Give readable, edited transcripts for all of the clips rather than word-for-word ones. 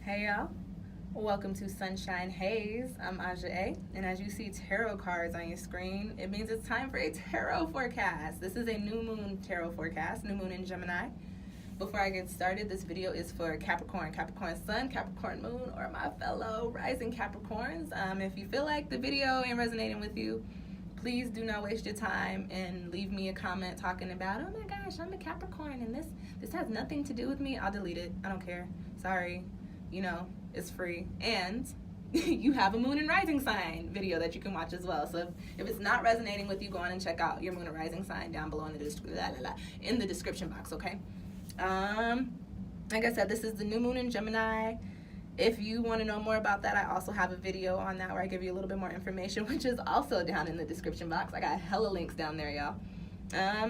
Hey y'all, welcome to Sunshine Haze. I'm Aja A, and as you see tarot cards on your screen, it means it's time for a tarot forecast. This is a new moon tarot forecast, new moon in Gemini. Before I get started, this video is for Capricorn, Capricorn Sun, Capricorn Moon, or my fellow rising Capricorns. If you feel like the video ain't resonating with you, please do not waste your time and leave me a comment talking about, oh my gosh, I'm a Capricorn and this has nothing to do with me. I'll delete it. I don't care. Sorry. You know, it's free. And you have a moon and rising sign video that you can watch as well. So if it's not resonating with you, go on and check out your moon and rising sign down below in the description box, okay? Like I said, this is the new moon in Gemini. If you want to know more about that, I also have a video on that where I give you a little bit more information, which is also down in the description box. I got hella links down there, y'all.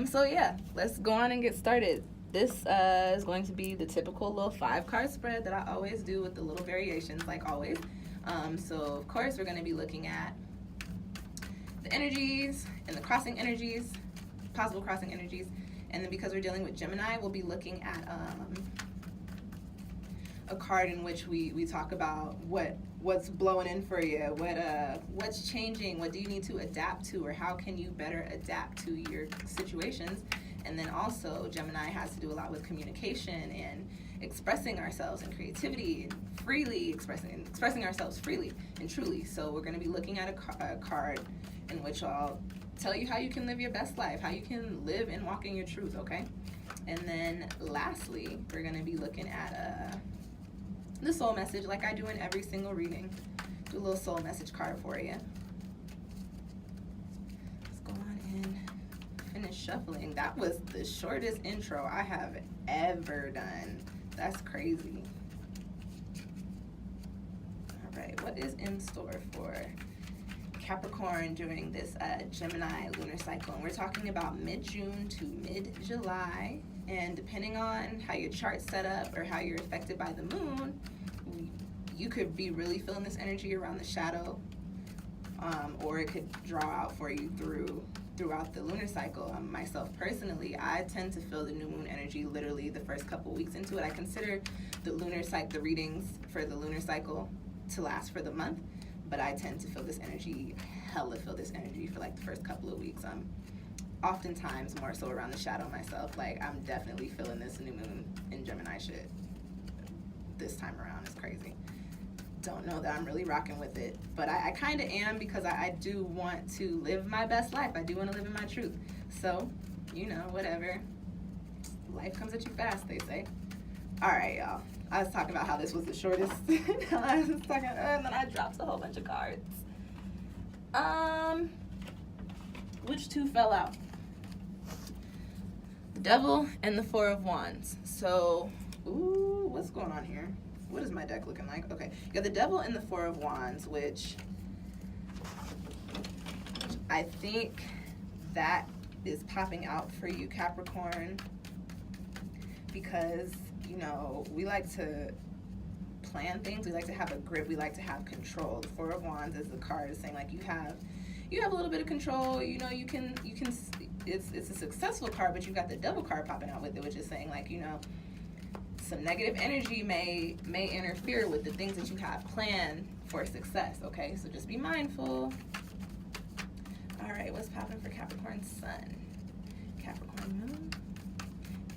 So yeah, let's go on and get started. This is going to be the typical little 5-card spread that I always do with the little variations, like always. So of course we're going to be looking at the energies and the crossing energies, possible crossing energies, and then because we're dealing with Gemini, we'll be looking at a card in which we talk about what's blowing in for you, what's changing, what do you need to adapt to, or how can you better adapt to your situations. And then also Gemini has to do a lot with communication and expressing ourselves and creativity and freely expressing ourselves freely and truly. So we're going to be looking at a card in which I'll tell you how you can live your best life, how you can live and walk in your truth, okay? And then lastly, we're going to be looking at the soul message, like I do in every single reading. Do a little soul message card for you. Let's go on and finish shuffling. That was the shortest intro I have ever done. That's crazy. All right, what is in store for Capricorn during this Gemini lunar cycle? And we're talking about mid-June to mid-July. And depending on how your chart's set up or how you're affected by the moon, you could be really feeling this energy around the shadow, or it could draw out for you throughout the lunar cycle. Myself personally, I tend to feel the new moon energy literally the first couple weeks into it. I consider the readings for the lunar cycle to last for the month, but I tend to feel this energy for like the first couple of weeks. Oftentimes more so around the shadow myself. Like, I'm definitely feeling this new moon in Gemini shit this time around. It's crazy. Don't know that I'm really rocking with it, but I kind of am, because I do want to live my best life. I do want to live in my truth. So, you know, whatever. Life comes at you fast, they say. All right, y'all. I was talking about how this was the shortest. And then I dropped a whole bunch of cards. Which two fell out? The Devil and the 4 of Wands. So, ooh, what's going on here? What is my deck looking like? Okay, you got the Devil and the 4 of Wands, which I think that is popping out for you, Capricorn, because, you know, we like to plan things. We like to have a grip. We like to have control. The 4 of Wands is the card saying, like, you have a little bit of control. You know, you can it's a successful card, but you've got the Devil card popping out with it, which is saying, like, you know, some negative energy may interfere with the things that you have planned for success, okay? So just be mindful. All right, what's popping for Capricorn Sun, Capricorn Moon,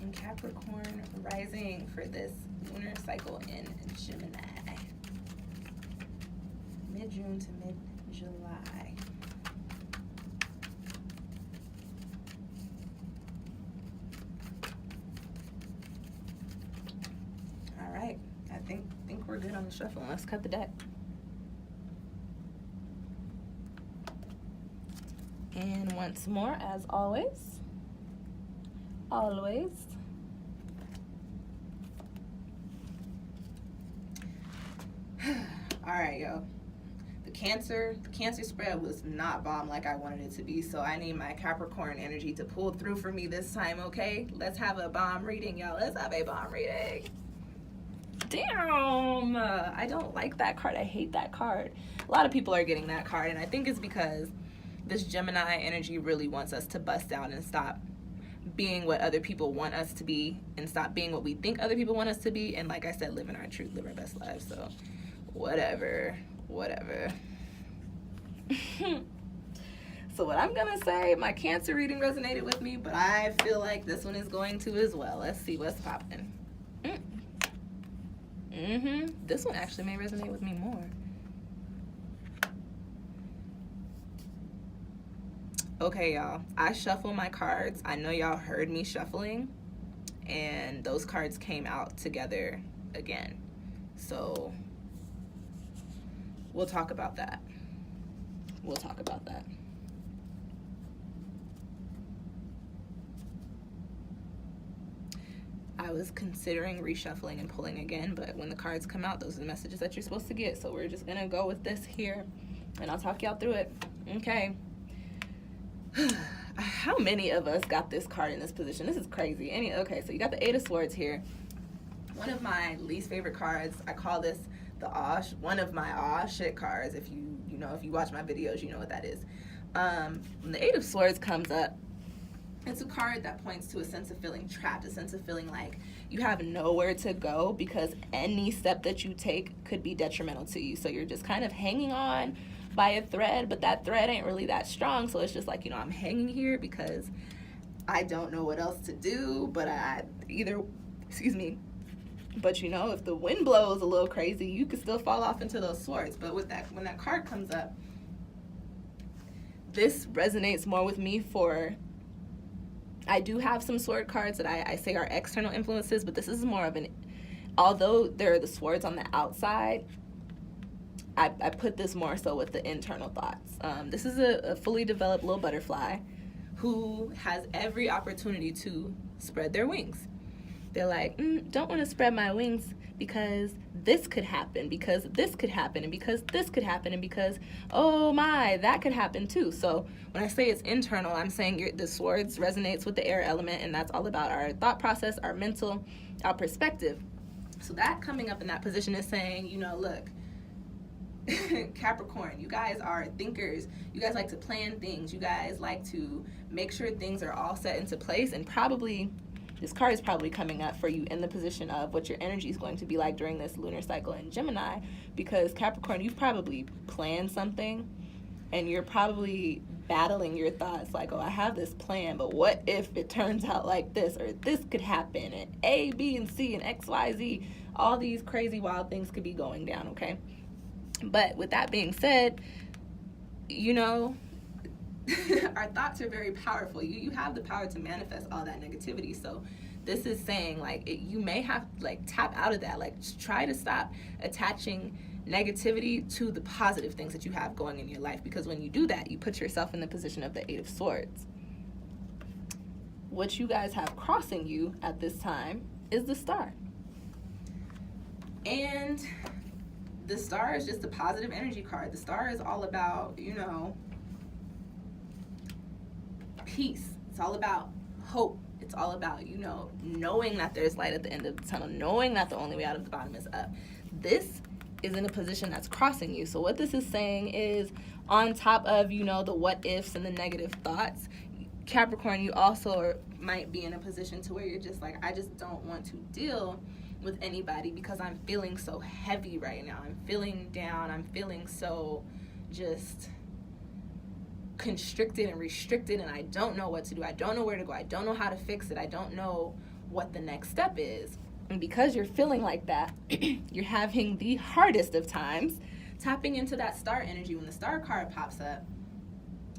and Capricorn Rising for this lunar cycle in Gemini? Mid-June to mid-July. I think we're good on the shuffling. Let's cut the deck. And once more, as always. All right, yo. The Cancer spread was not bomb like I wanted it to be, so I need my Capricorn energy to pull through for me this time, okay? Let's have a bomb reading, y'all. Let's have a bomb reading. Damn, I don't like that card. I hate that card. A lot of people are getting that card, and I think it's because this Gemini energy really wants us to bust down and stop being what other people want us to be and stop being what we think other people want us to be. And like I said, living our truth, live our best lives. So whatever. So what I'm going to say, my Cancer reading resonated with me, but I feel like this one is going to as well. Let's see what's popping. This one actually may resonate with me more. Okay, y'all. I shuffle my cards. I know y'all heard me shuffling, and those cards came out together again. So we'll talk about that. I was considering reshuffling and pulling again, but when the cards come out, those are the messages that you're supposed to get. So we're just gonna go with this here, and I'll talk y'all through it. Okay. How many of us got this card in this position? This is crazy. Okay, so you got the Eight of Swords here. One of my least favorite cards. I call this one of my aw shit cards. If you watch my videos, you know what that is. When the Eight of Swords comes up, it's a card that points to a sense of feeling trapped, a sense of feeling like you have nowhere to go because any step that you take could be detrimental to you. So you're just kind of hanging on by a thread, but that thread ain't really that strong. So it's just like, I'm hanging here because I don't know what else to do, but but if the wind blows a little crazy, you could still fall off into those swords. But when that card comes up, this resonates more with me I do have some sword cards that I say are external influences, but this is more of although there are the swords on the outside, I put this more so with the internal thoughts. This is a fully developed little butterfly who has every opportunity to spread their wings. They're like, don't want to spread my wings because this could happen, because this could happen, and because this could happen, and because, oh my, that could happen too. So when I say it's internal, I'm saying the swords resonates with the air element, and that's all about our thought process, our mental, our perspective. So that coming up in that position is saying, look, Capricorn, you guys are thinkers. You guys like to plan things. You guys like to make sure things are all set into place, and this card is probably coming up for you in the position of what your energy is going to be like during this lunar cycle in Gemini, because Capricorn, you've probably planned something and you're probably battling your thoughts like, I have this plan, but what if it turns out like this, or this could happen, and A, B, and C, and X, Y, Z, all these crazy wild things could be going down, okay? But with that being said, our thoughts are very powerful. You have the power to manifest all that negativity. So this is saying you may have tap out of that. Try to stop attaching negativity to the positive things that you have going in your life, because when you do that, you put yourself in the position of the Eight of Swords. What you guys have crossing you at this time is the Star. And the Star is just a positive energy card. The Star is all about, peace. It's all about hope. It's all about, knowing that there's light at the end of the tunnel, knowing that the only way out of the bottom is up. This is in a position that's crossing you. So what this is saying is, on top of, the what ifs and the negative thoughts, Capricorn, you also might be in a position to where you're just like, I just don't want to deal with anybody because I'm feeling so heavy right now. I'm feeling down. I'm feeling so just constricted and restricted, and I don't know what to do. I don't know where to go. I don't know how to fix it. I don't know what the next step is. And because you're feeling like that, you're having the hardest of times tapping into that Star energy. When the Star card pops up,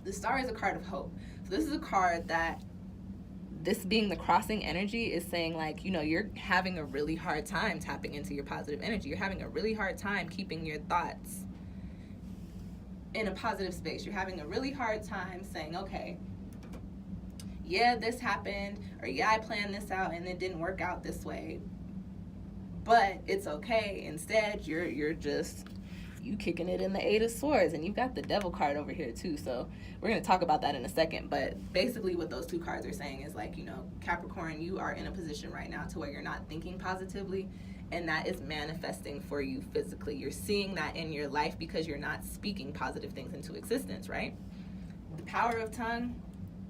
the Star is a card of hope. So this is a card that, this being the crossing energy, is saying you're having a really hard time tapping into your positive energy. You're having a really hard time keeping your thoughts in a positive space. You're having a really hard time saying, okay, yeah, this happened, or yeah, I planned this out and it didn't work out this way, but it's okay. Instead, you're just kicking it in the Eight of Swords, and you've got the Devil card over here too. So we're going to talk about that in a second. But basically what those two cards are saying is Capricorn, you are in a position right now to where you're not thinking positively, and that is manifesting for you physically. You're seeing that in your life because you're not speaking positive things into existence, right? The power of tongue,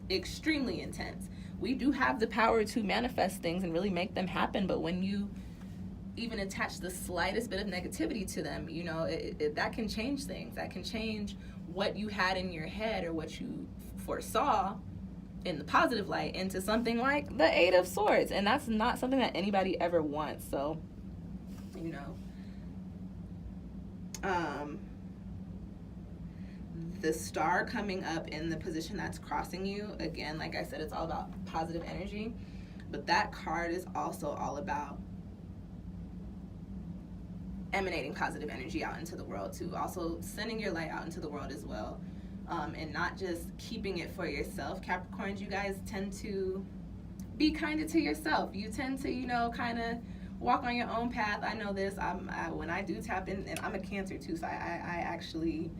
extremely intense. we do have the power to manifest things and really make them happen. But when you even attach the slightest bit of negativity to them, you know, that can change things. That can change what you had in your head or what you foresaw in the positive light into something like the Eight of Swords. And that's not something that anybody ever wants. So, you know, the star coming up in the position that's crossing you, again, like I said, it's all about positive energy. But that card is also all about emanating positive energy out into the world too. Also sending your light out into the world as well. And not just keeping it for yourself. Capricorns, you guys tend to be kinder to yourself. You tend to, you know, kind of walk on your own path. I know this. When I do tap in, and I'm a Cancer too, so I actually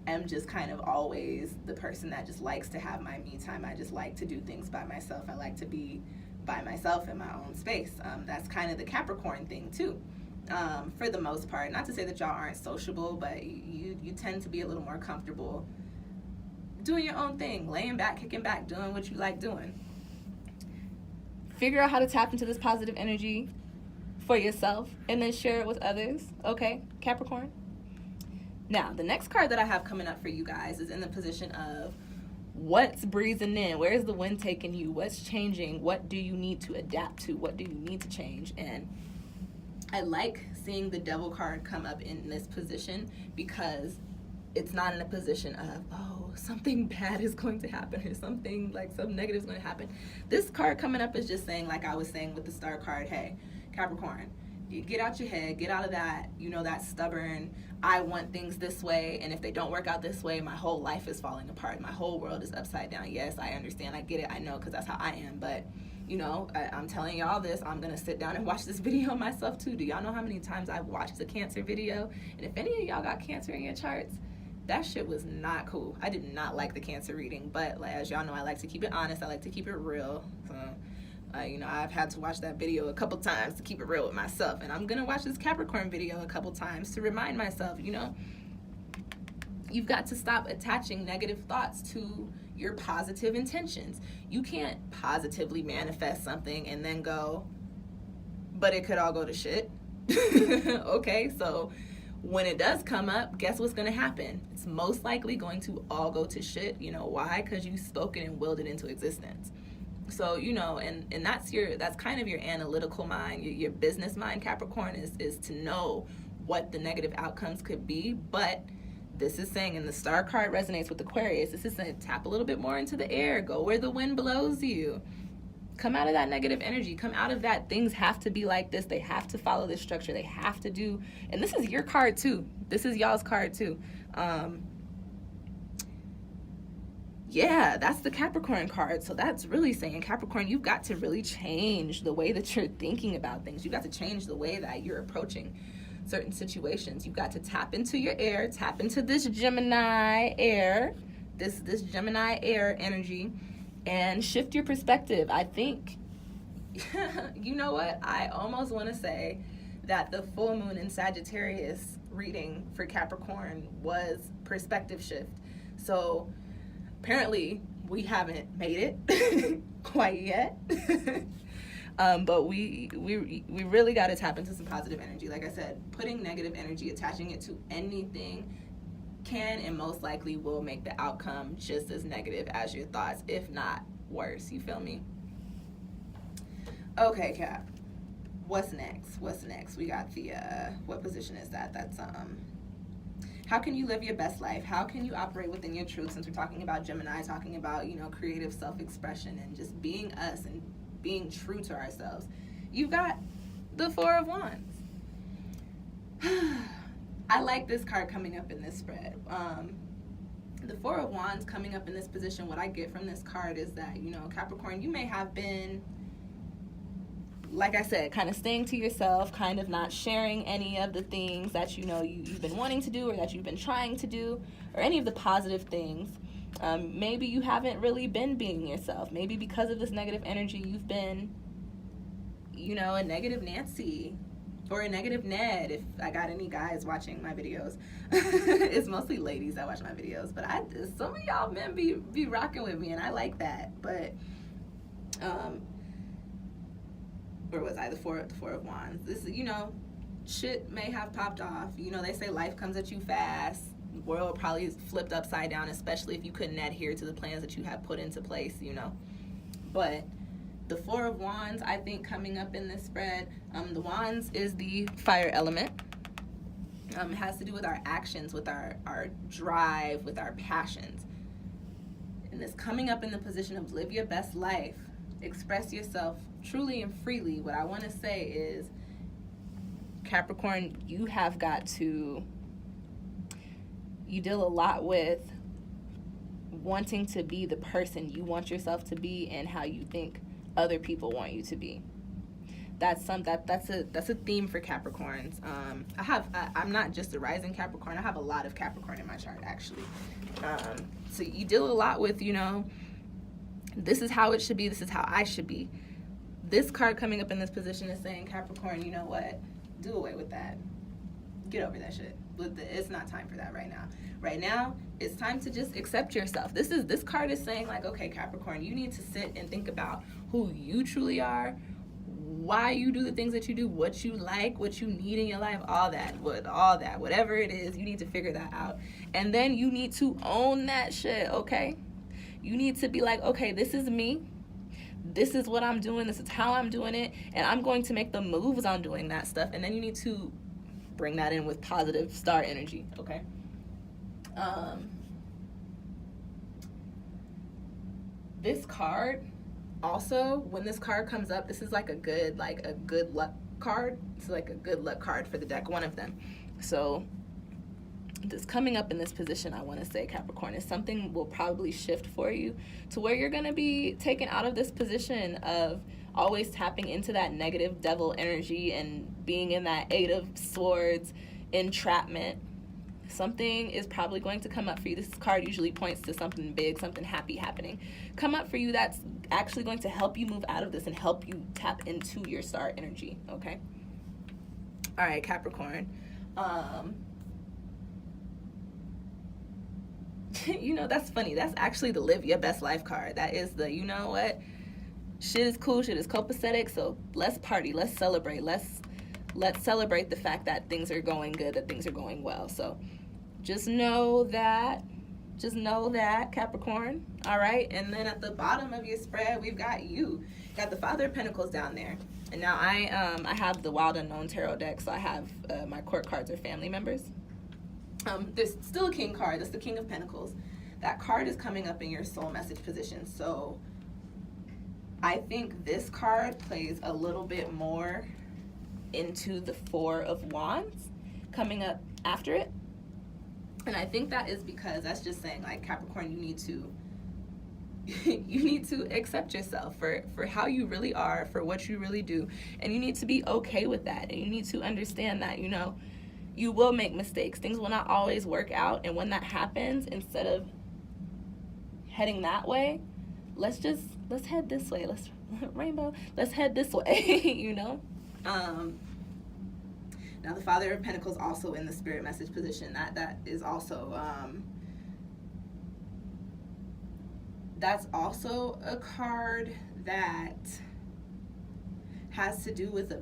am just kind of always the person that just likes to have my me time. I just like to do things by myself. I like to be by myself in my own space. That's kind of the Capricorn thing too. For the most part. Not to say that y'all aren't sociable, but you tend to be a little more comfortable doing your own thing, laying back, kicking back, doing what you like doing. Figure out how to tap into this positive energy for yourself and then share it with others. Okay, Capricorn? Now, the next card that I have coming up for you guys is in the position of what's breezing in? Where's the wind taking you? What's changing? What do you need to adapt to? What do you need to change? And I like seeing the Devil card come up in this position because it's not in a position of, oh, something bad is going to happen or something like some negative is going to happen. This card coming up is just saying, like I was saying with the Star card, hey, Capricorn, you get out your head, get out of that, you know, that stubborn, I want things this way, and if they don't work out this way, my whole life is falling apart. My whole world is upside down. Yes, I understand. I get it. I know, because that's how I am. But, you know, I'm telling y'all this. I'm going to sit down and watch this video myself, too. Do y'all know how many times I've watched the Cancer video? And if any of y'all got Cancer in your charts, that shit was not cool. I did not like the Cancer reading. But, like, as y'all know, I like to keep it honest. I like to keep it real. So, you know, I've had to watch that video a couple times to keep it real with myself. And I'm going to watch this Capricorn video a couple times to remind myself, you know, you've got to stop attaching negative thoughts to your positive intentions. You can't positively manifest something and then go, but it could all go to shit. Okay, so when it does come up, guess what's going to happen? It's most likely going to all go to shit. You know why? Because you spoke it and willed it into existence. So, you know, and that's kind of your analytical mind, your business mind, Capricorn, is to know what the negative outcomes could be. But this is saying, and the Star card resonates with Aquarius, this is saying tap a little bit more into the air, go where the wind blows you. Come out of that negative energy. Come out of that things have to be like this. They have to follow this structure. They have to do, and this is your card too. This is y'all's card too. Yeah, that's the Capricorn card. So that's really saying, Capricorn, you've got to really change the way that you're thinking about things. You've got to change the way that you're approaching certain situations. You've got to tap into your air, tap into this Gemini air, this Gemini air energy, and shift your perspective. I think, you know what? I almost want to say that the full moon in Sagittarius reading for Capricorn was perspective shift. So apparently we haven't made it quite yet. But we really got to tap into some positive energy. Like I said, putting negative energy, attaching it to anything can and most likely will make the outcome just as negative as your thoughts, if not worse. You feel me? Okay, Cap. What's next? We got the, what position is that? That's, how can you live your best life? How can you operate within your truth? Since we're talking about Gemini, talking about, you know, creative self-expression and just being us and being true to ourselves. You've got the Four of Wands. I like this card coming up in this spread. The Four of Wands coming up in this position, what I get from this card is that, you know, Capricorn, you may have been, like I said, kind of staying to yourself, kind of not sharing any of the things that, you know, you've been wanting to do or that you've been trying to do, or any of the positive things. Maybe you haven't really been being yourself. Maybe because of this negative energy, you've been, you know, a negative Nancy or a negative Ned, if I got any guys watching my videos. It's mostly ladies that watch my videos, but some of y'all men be rocking with me, and I like that. But Where was I? The four of wands. This, shit may have popped off. They say life comes at you fast. The world probably is flipped upside down, especially if you couldn't adhere to the plans that you had put into place, But the Four of Wands, I think, coming up in this spread, the Wands is the fire element. It has to do with our actions, with our drive, with our passions. And this coming up in the position of live your best life, express yourself truly and freely. What I want to say is, Capricorn, you deal a lot with wanting to be the person you want yourself to be and how you think other people want you to be. That's a theme for Capricorns. I'm not just a rising Capricorn. I have a lot of Capricorn in my chart, actually. So you deal a lot with, this is how it should be. This is how I should be. This card coming up in this position is saying, Capricorn, you know what? Do away with that. Get over that shit. It's not time for that right now. Right now, it's time to just accept yourself. This card is saying, like, okay, Capricorn, you need to sit and think about who you truly are, why you do the things that you do, what you like, what you need in your life, all that, whatever it is, you need to figure that out. And then you need to own that shit, okay? You need to be like, okay, this is me. This is what I'm doing. This is how I'm doing it. And I'm going to make the moves on doing that stuff. And then you need to bring that in with positive star energy, okay? This card, also, when this card comes up, this is like a good luck card. It's like a good luck card for the deck, one of them. So this coming up in this position, I want to say, Capricorn, is something will probably shift for you to where you're going to be taken out of this position of always tapping into that negative devil energy and being in that Eight of Swords entrapment. Something is probably going to come up for you. This card usually points to something big, something happy happening. Come up for you that's actually going to help you move out of this and help you tap into your star energy, okay? All right, Capricorn. That's funny. That's actually the live your best life card. That is the, shit is cool, shit is copacetic, so let's party, let's celebrate, let's celebrate the fact that things are going good, that things are going well. So just know that, Capricorn, all right? And then at the bottom of your spread, we've got you. Got the Father of Pentacles down there. And now I have the Wild Unknown Tarot deck, so I have my court cards are family members. There's still a King card. That's the King of Pentacles. That card is coming up in your soul message position. So I think this card plays a little bit more into the Four of Wands coming up after it. And I think that is because that's just saying, like, Capricorn, you need to accept yourself for how you really are, for what you really do. And you need to be okay with that. And you need to understand that, you will make mistakes. Things will not always work out. And when that happens, instead of heading that way, let's head this way. Let's head this way, Now the Father of Pentacles also in the spirit message position. That is also that's also a card that has to do with the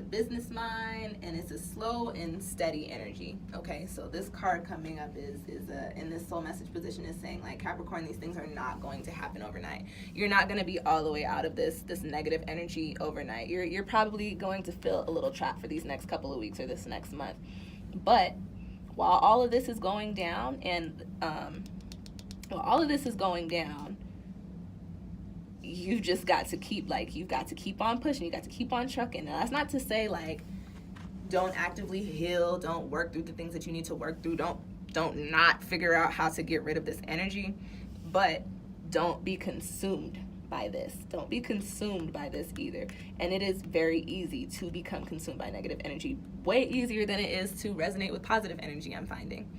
business mind, and it's a slow and steady energy. Okay, so this card coming up is in this soul message position is saying, like, Capricorn, these things are not going to happen overnight. You're not going to be all the way out of this negative energy overnight. You're probably going to feel a little trapped for these next couple of weeks or this next month. But while all of this is going down, you've just got to keep on pushing. You got to keep on trucking. Now, that's not to say, like, don't actively heal, don't work through the things that you need to work through, don't not figure out how to get rid of this energy, but don't be consumed by this. Don't be consumed by this either. And it is very easy to become consumed by negative energy, way easier than it is to resonate with positive energy, I'm finding.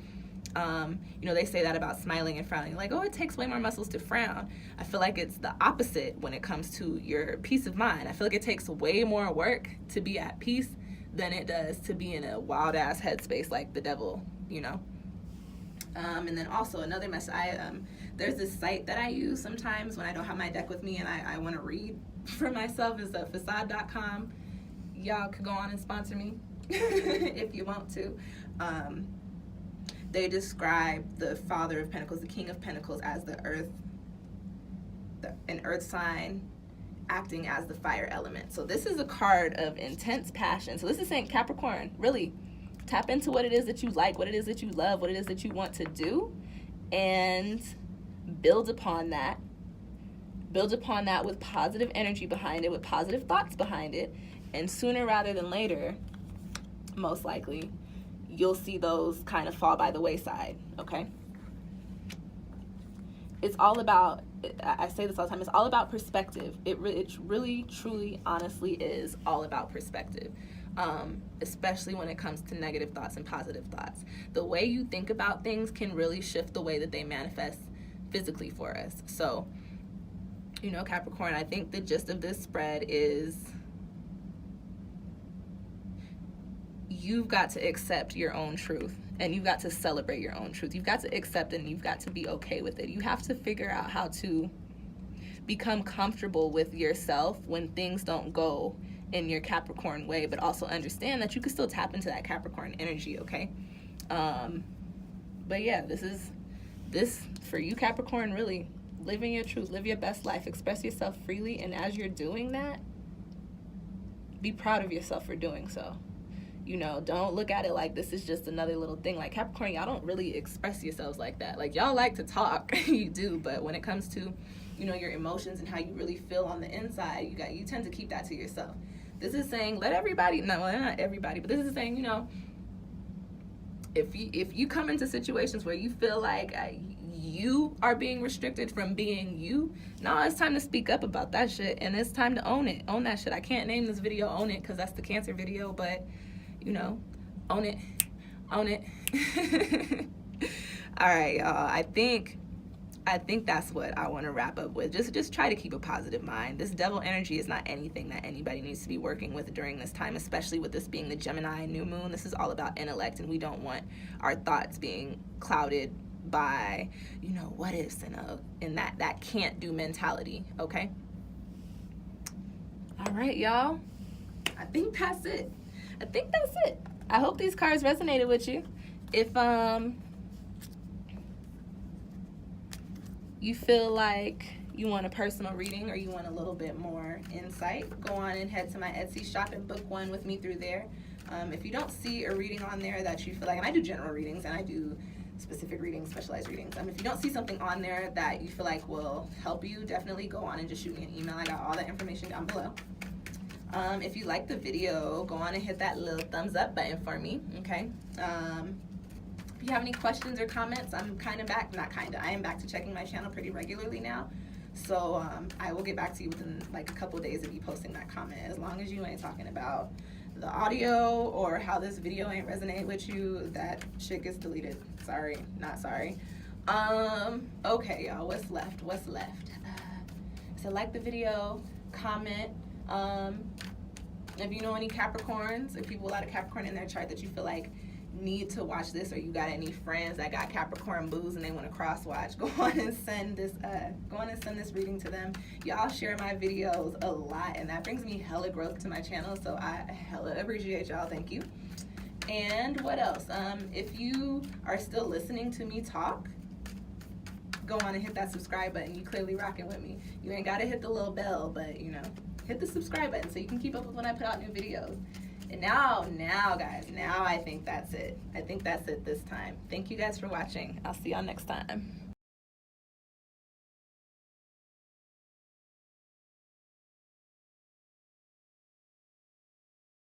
They say that about smiling and frowning, like, oh, it takes way more muscles to frown. I feel like it's the opposite when it comes to your peace of mind. I feel like it takes way more work to be at peace than it does to be in a wild ass headspace like the devil, And then also another message, there's this site that I use sometimes when I don't have my deck with me and I want to read for myself, is facade.com. Y'all could go on and sponsor me if you want to. They describe the Father of Pentacles, the King of Pentacles, as the earth, an earth sign acting as the fire element. So this is a card of intense passion. So this is saying, Capricorn, really tap into what it is that you like, what it is that you love, what it is that you want to do, and build upon that. Build upon that with positive energy behind it, with positive thoughts behind it, and sooner rather than later, most likely, you'll see those kind of fall by the wayside, okay? It's all about, I say this all the time, it's all about perspective. It really, truly, honestly is all about perspective, especially when it comes to negative thoughts and positive thoughts. The way you think about things can really shift the way that they manifest physically for us. So, you know, Capricorn, I think the gist of this spread is you've got to accept your own truth, and you've got to celebrate your own truth. You've got to accept it, and you've got to be okay with it. You have to figure out how to become comfortable with yourself when things don't go in your Capricorn way, but also understand that you can still tap into that Capricorn energy, okay? But yeah, this for you, Capricorn, really living your truth, live your best life, express yourself freely, and as you're doing that, be proud of yourself for doing so. You know, don't look at it like this is just another little thing. Like, Capricorn, y'all don't really express yourselves like that. Like, y'all like to talk, you do, but when it comes to, you know, your emotions and how you really feel on the inside, you tend to keep that to yourself. This is saying, let everybody, no, well, not everybody, but this is saying, you know, if you come into situations where you feel like you are being restricted from being you, no, it's time to speak up about that shit, and it's time to own it. Own that shit. I can't name this video Own It because that's the Cancer video, but you know, own it. Own it. All right, y'all. I think that's what I want to wrap up with. Just try to keep a positive mind. This devil energy is not anything that anybody needs to be working with during this time, especially with this being the Gemini new moon. This is all about intellect, and we don't want our thoughts being clouded by, you know, what ifs and that can't do mentality, okay? All right, y'all. I think that's it. I hope these cards resonated with you. If you feel like you want a personal reading or you want a little bit more insight, go on and head to my Etsy shop and book one with me through there. If you don't see a reading on there that you feel like, and I do general readings and I do specific readings, specialized readings. If you don't see something on there that you feel like will help you, definitely go on and just shoot me an email. I got all that information down below. If you like the video, go on and hit that little thumbs up button for me, okay? If you have any questions or comments, I am back to checking my channel pretty regularly now. So I will get back to you within like a couple days of you posting that comment, as long as you ain't talking about the audio or how this video ain't resonate with you. That shit gets deleted. Sorry, not sorry. Okay, y'all, what's left? So like the video, comment. If you know any Capricorns, or people with a lot of Capricorn in their chart that you feel like need to watch this, or you got any friends that got Capricorn booze and they want to cross watch, go on and send this reading to them. Y'all share my videos a lot, and that brings me hella growth to my channel, so I hella appreciate y'all. Thank you. And what else? If you are still listening to me talk, go on and hit that subscribe button. You clearly rocking with me. You ain't gotta hit the little bell, but you know, hit the subscribe button so you can keep up with when I put out new videos. And now guys, I think that's it. I think that's it this time. Thank you guys for watching. I'll see y'all next time.